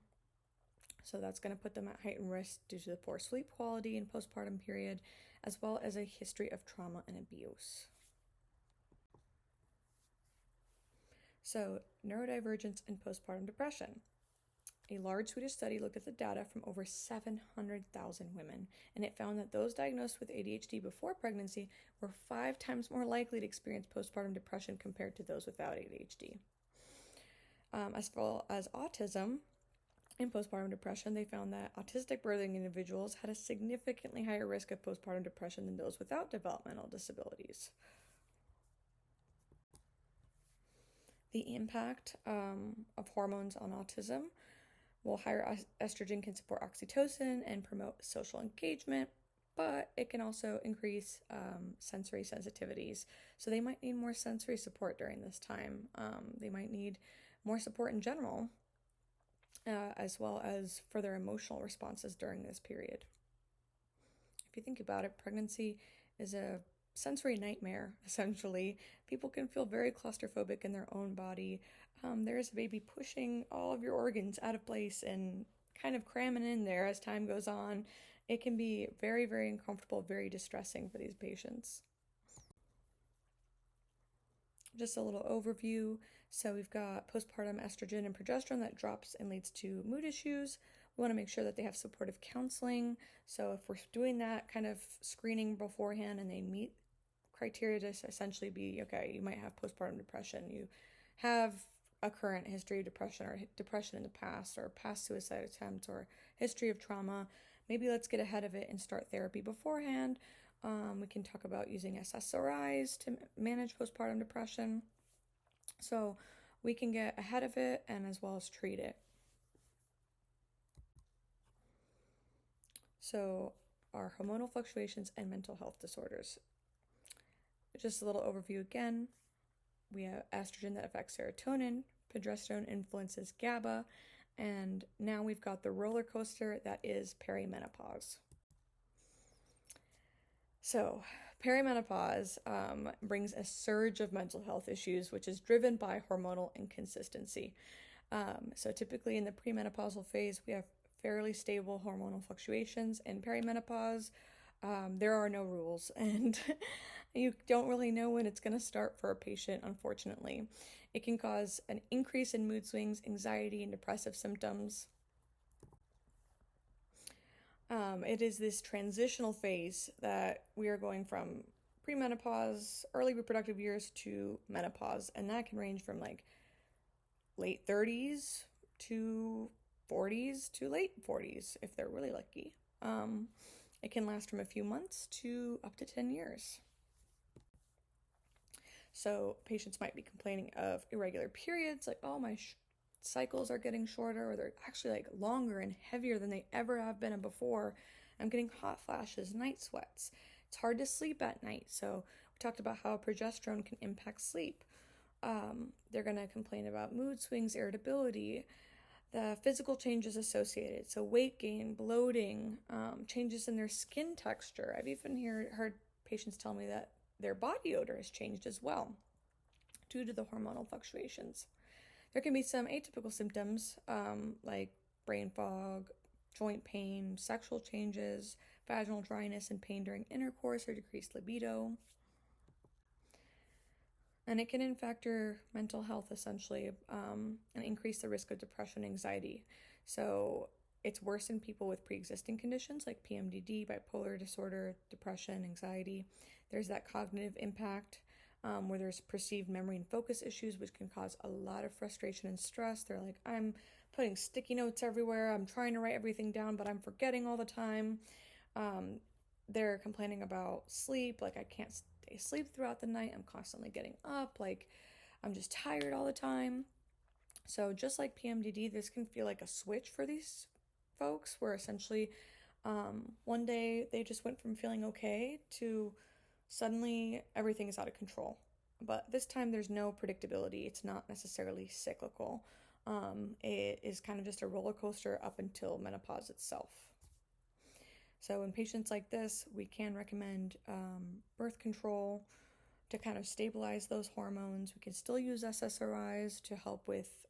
so that's going to put them at heightened risk due to the poor sleep quality in postpartum period, as well as a history of trauma and abuse. So, neurodivergence and postpartum depression. A large Swedish study looked at the data from over 700,000 women, and it found that those diagnosed with ADHD before pregnancy were 5 times more likely to experience postpartum depression compared to those without ADHD. As well as autism and postpartum depression, they found that autistic birthing individuals had a significantly higher risk of postpartum depression than those without developmental disabilities. The impact of hormones on autism. Well, higher estrogen can support oxytocin and promote social engagement, but it can also increase sensory sensitivities. So they might need more sensory support during this time. They might need more support in general, as well as for their emotional responses during this period. If you think about it, pregnancy is a sensory nightmare, essentially. People can feel very claustrophobic in their own body. There's a baby pushing all of your organs out of place and kind of cramming in there as time goes on. It can be very, very uncomfortable, very distressing for these patients. Just a little overview. So we've got postpartum estrogen and progesterone that drops and leads to mood issues. We want to make sure that they have supportive counseling. So if we're doing that kind of screening beforehand and they meet criteria to essentially be, okay, you might have postpartum depression, you have a current history of depression or depression in the past or past suicide attempts or history of trauma, maybe let's get ahead of it and start therapy beforehand. We can talk about using SSRIs to manage postpartum depression. So we can get ahead of it and as well as treat it. So our hormonal fluctuations and mental health disorders. Just a little overview again. We have estrogen that affects serotonin, progesterone influences GABA, and now we've got the roller coaster that is perimenopause. So, perimenopause brings a surge of mental health issues, which is driven by hormonal inconsistency. So typically in the premenopausal phase, we have fairly stable hormonal fluctuations. In perimenopause, There are no rules, and you don't really know when it's going to start for a patient, unfortunately. It can cause an increase in mood swings, anxiety, and depressive symptoms. It is this transitional phase that we are going from premenopause, early reproductive years to menopause, and that can range from like late 30s to 40s to late 40s if they're really lucky. It can last from a few months to up to 10 years. So patients might be complaining of irregular periods, like, oh, my cycles are getting shorter, or they're actually like longer and heavier than they ever have been before. I'm getting hot flashes, night sweats. It's hard to sleep at night. So we talked about how progesterone can impact sleep. They're going to complain about mood swings, irritability, the physical changes associated. So weight gain, bloating, changes in their skin texture. I've even heard patients tell me that their body odor has changed as well due to the hormonal fluctuations. There can be some atypical symptoms like brain fog, joint pain, sexual changes, vaginal dryness and pain during intercourse, or decreased libido. And it can impact your mental health essentially and increase the risk of depression and anxiety. So it's worse in people with pre-existing conditions like PMDD, bipolar disorder, depression, anxiety. There's that cognitive impact where there's perceived memory and focus issues, which can cause a lot of frustration and stress. They're like, I'm putting sticky notes everywhere. I'm trying to write everything down, but I'm forgetting all the time. They're complaining about sleep, like I can't stay asleep throughout the night. I'm constantly getting up, like I'm just tired all the time. So just like PMDD, this can feel like a switch for these folks where essentially one day they just went from feeling okay to suddenly everything is out of control. But this time there's no predictability. It's not necessarily cyclical. It is kind of just a roller coaster up until menopause itself. So in patients like this, we can recommend birth control to kind of stabilize those hormones. We can still use SSRIs to help with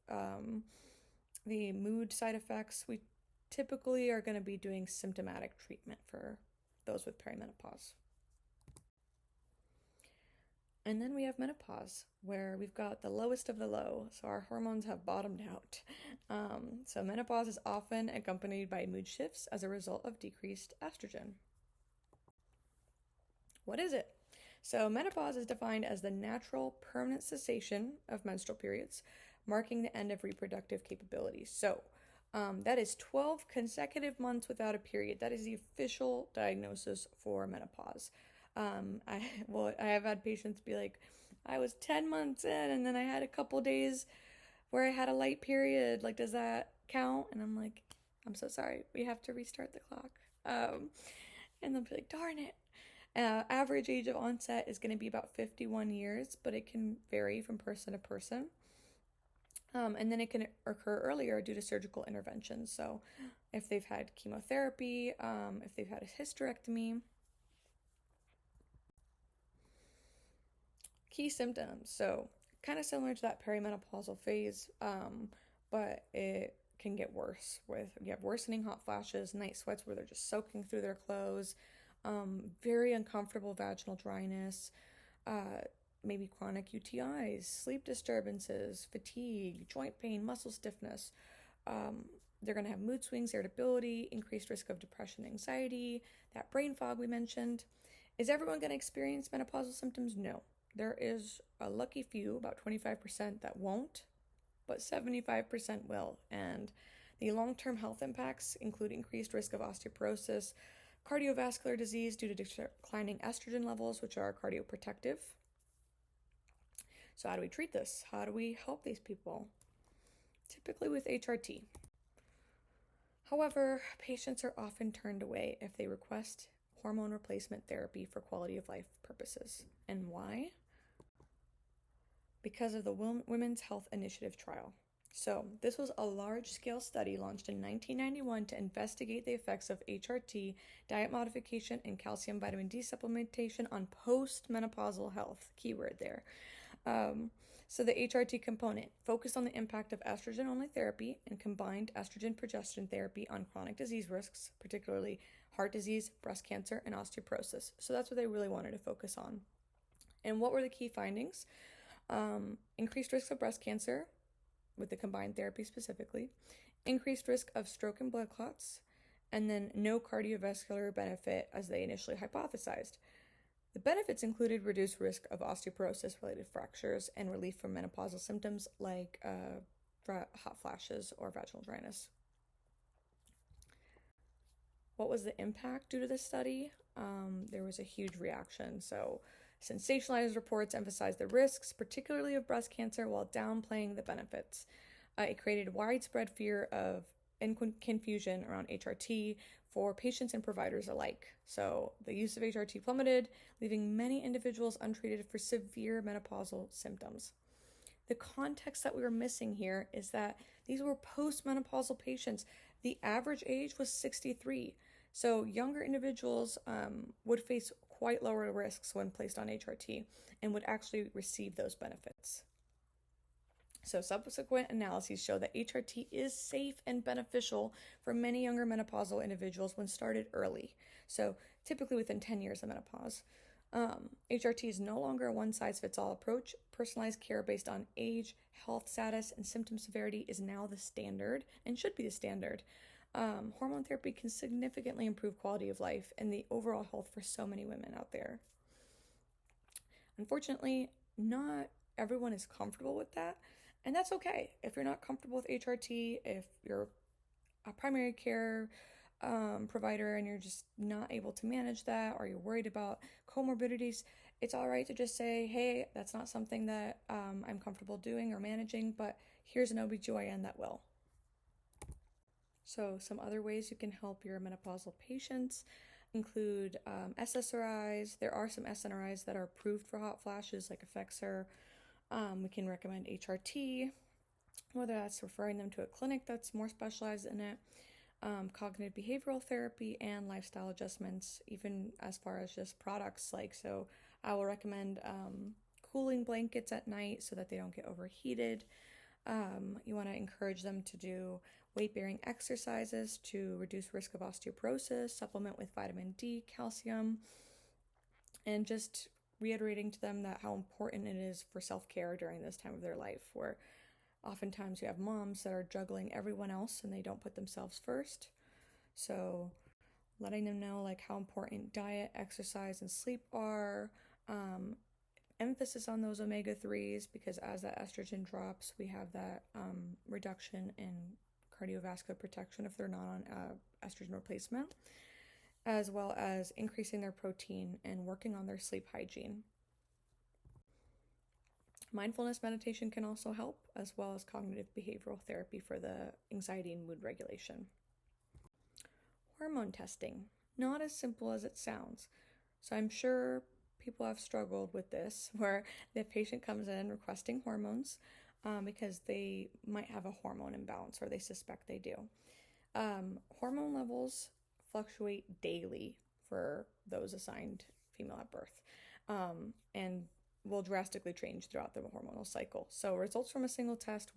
the mood side effects. We typically are going to be doing symptomatic treatment for those with perimenopause. And then we have menopause, where we've got the lowest of the low, so our hormones have bottomed out. So menopause is often accompanied by mood shifts as a result of decreased estrogen. What is it? So menopause is defined as the natural permanent cessation of menstrual periods, marking the end of reproductive capabilities. So that is 12 consecutive months without a period. That is the official diagnosis for menopause. I have had patients be like, I was 10 months in and then I had a couple days where I had a light period. Like, does that count? And I'm like, I'm so sorry. We have to restart the clock. And they'll be like, darn it. Average age of onset is going to be about 51 years, but it can vary from person to person. And then it can occur earlier due to surgical interventions. So if they've had chemotherapy, if they've had a hysterectomy. Key symptoms. So kind of similar to that perimenopausal phase, but it can get worse. You have worsening hot flashes, night sweats where they're just soaking through their clothes, very uncomfortable vaginal dryness, maybe chronic UTIs, sleep disturbances, fatigue, joint pain, muscle stiffness. They're going to have mood swings, irritability, increased risk of depression, anxiety, that brain fog we mentioned. Is everyone going to experience menopausal symptoms? No. There is a lucky few, about 25%, that won't, but 75% will. And the long-term health impacts include increased risk of osteoporosis, cardiovascular disease due to declining estrogen levels, which are cardioprotective. So how do we treat this? How do we help these people? Typically with HRT. However, patients are often turned away if they request hormone replacement therapy for quality of life purposes. And why? Because of the Women's Health Initiative trial. So this was a large-scale study launched in 1991 to investigate the effects of HRT, diet modification, and calcium vitamin D supplementation on post-menopausal health. Keyword there. So the HRT component focused on the impact of estrogen-only therapy and combined estrogen-progesterone therapy on chronic disease risks, particularly heart disease, breast cancer, and osteoporosis. So that's what they really wanted to focus on. And what were the key findings? Increased risk of breast cancer, with the combined therapy specifically, increased risk of stroke and blood clots, and then no cardiovascular benefit as they initially hypothesized. The benefits included reduced risk of osteoporosis-related fractures and relief from menopausal symptoms like hot flashes or vaginal dryness. What was the impact due to this study? There was a huge reaction. So sensationalized reports emphasized the risks, particularly of breast cancer, while downplaying the benefits. It created widespread fear of and confusion around HRT for patients and providers alike. So the use of HRT plummeted, leaving many individuals untreated for severe menopausal symptoms. The context that we were missing here is that these were postmenopausal patients. The average age was 63. So younger individuals would face quite lower risks when placed on HRT and would actually receive those benefits. So subsequent analyses show that HRT is safe and beneficial for many younger menopausal individuals when started early. So typically within 10 years of menopause. HRT is no longer a one-size-fits-all approach. Personalized care based on age, health status, and symptom severity is now the standard and should be the standard. Hormone therapy can significantly improve quality of life and the overall health for so many women out there. Unfortunately, not everyone is comfortable with that, and that's okay. If you're not comfortable with HRT, if you're a primary care provider and you're just not able to manage that, or you're worried about comorbidities, it's all right to just say, hey, that's not something that I'm comfortable doing or managing, but here's an OBGYN that will. So some other ways you can help your menopausal patients include SSRIs. There are some SNRIs that are approved for hot flashes, like Effexor. We can recommend HRT, whether that's referring them to a clinic that's more specialized in it, cognitive behavioral therapy, and lifestyle adjustments, even as far as just products. So I will recommend cooling blankets at night so that they don't get overheated. You want to encourage them to do weight-bearing exercises to reduce risk of osteoporosis, supplement with vitamin D, calcium, and just reiterating to them that how important it is for self-care during this time of their life, where oftentimes you have moms that are juggling everyone else and they don't put themselves first. So letting them know like how important diet, exercise, and sleep are. Emphasis on those omega-3s, because as that estrogen drops, we have that reduction in cardiovascular protection if they're not on estrogen replacement, as well as increasing their protein and working on their sleep hygiene. Mindfulness meditation can also help, as well as cognitive behavioral therapy for the anxiety and mood regulation. Hormone testing, not as simple as it sounds. So I'm sure people have struggled with this, where the patient comes in requesting hormones because they might have a hormone imbalance, or they suspect they do. Hormone levels fluctuate daily for those assigned female at birth, and will drastically change throughout the hormonal cycle. So results from a single test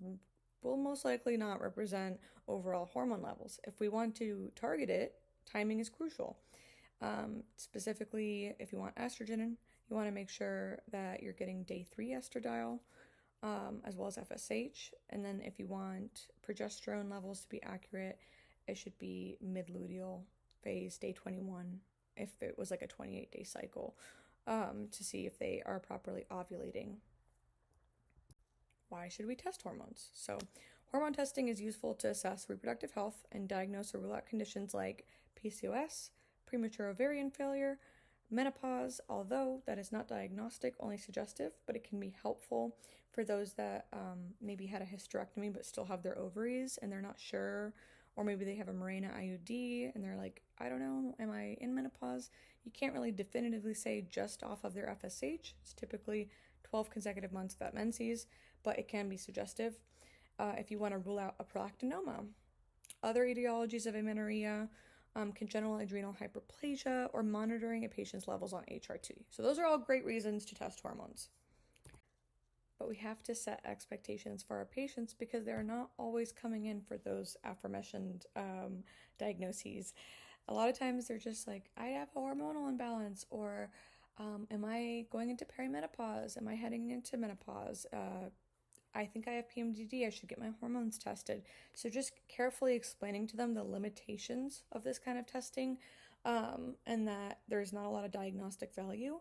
will most likely not represent overall hormone levels. If we want to target it, timing is crucial. Specifically, if you want estrogen, you want to make sure that you're getting day 3 estradiol, as well as FSH. And then if you want progesterone levels to be accurate, it should be mid-luteal phase, day 21, if it was like a 28-day cycle, to see if they are properly ovulating. Why should we test hormones? So hormone testing is useful to assess reproductive health and diagnose or rule out conditions like PCOS, premature ovarian failure, menopause, although that is not diagnostic, only suggestive, but it can be helpful for those that maybe had a hysterectomy but still have their ovaries and they're not sure, or maybe they have a Mirena IUD and they're like, I don't know, am I in menopause? You can't really definitively say just off of their FSH. It's typically 12 consecutive months without menses, but it can be suggestive if you want to rule out a prolactinoma. Other etiologies of amenorrhea, congenital adrenal hyperplasia, or monitoring a patient's levels on HRT. So those are all great reasons to test hormones. But we have to set expectations for our patients because they're not always coming in for those aforementioned diagnoses. A lot of times they're just like, I have a hormonal imbalance, or am I going into perimenopause? Am I heading into menopause? I think I have PMDD. I should get my hormones tested. So just carefully explaining to them the limitations of this kind of testing, and that there's not a lot of diagnostic value.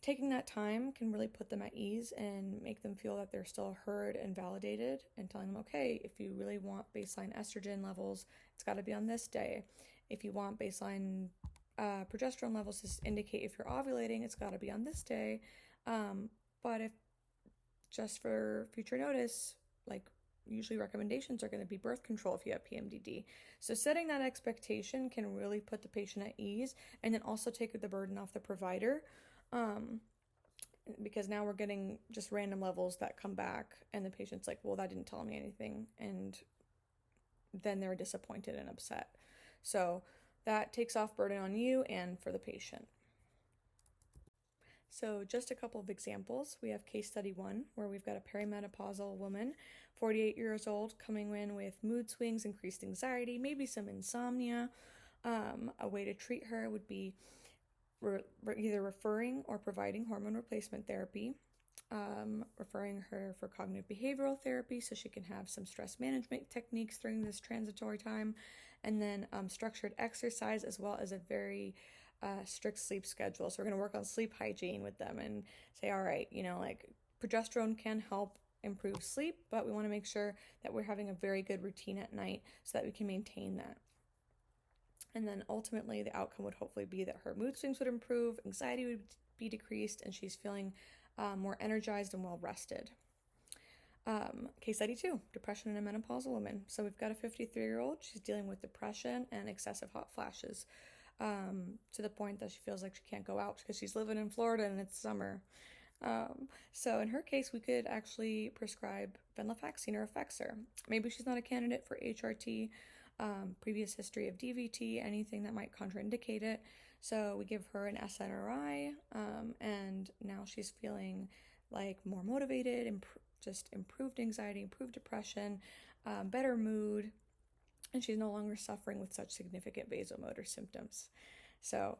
Taking that time can really put them at ease and make them feel that they're still heard and validated, and telling them, okay, if you really want baseline estrogen levels, it's got to be on this day. If you want baseline progesterone levels to indicate if you're ovulating, it's got to be on this day. But if just for future notice, like usually recommendations are going to be birth control if you have PMDD. So setting that expectation can really put the patient at ease, and then also take the burden off the provider. Because now we're getting just random levels that come back, and the patient's like, well, that didn't tell me anything, and then they're disappointed and upset. So that takes off burden on you and for the patient. So just a couple of examples. We have case study 1, where we've got a perimenopausal woman, 48 years old, coming in with mood swings, increased anxiety, maybe some insomnia. A way to treat her would be either referring or providing hormone replacement therapy, referring her for cognitive behavioral therapy so she can have some stress management techniques during this transitory time, and then structured exercise, as well as a very strict sleep schedule. So we're going to work on sleep hygiene with them and say, all right, like progesterone can help improve sleep, but we want to make sure that we're having a very good routine at night so that we can maintain that. And then ultimately the outcome would hopefully be that her mood swings would improve, anxiety would be decreased, and she's feeling more energized and well rested. Case study 2, depression in a menopausal woman. So we've got a 53-year-old. She's dealing with depression and excessive hot flashes, to the point that she feels like she can't go out because she's living in Florida and it's summer. So in her case, we could actually prescribe venlafaxine or Effexor. Maybe she's not a candidate for HRT, previous history of DVT, anything that might contraindicate it. So we give her an SNRI, and now she's feeling like more motivated, just improved anxiety, improved depression, better mood, and she's no longer suffering with such significant vasomotor symptoms. So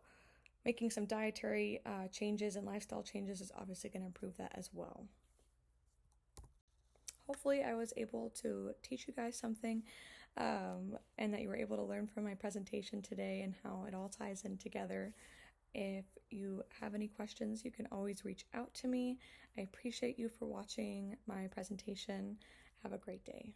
making some dietary changes and lifestyle changes is obviously going to improve that as well. Hopefully I was able to teach you guys something, and that you were able to learn from my presentation today and how it all ties in together. If you have any questions, you can always reach out to me. I appreciate you for watching my presentation. Have a great day.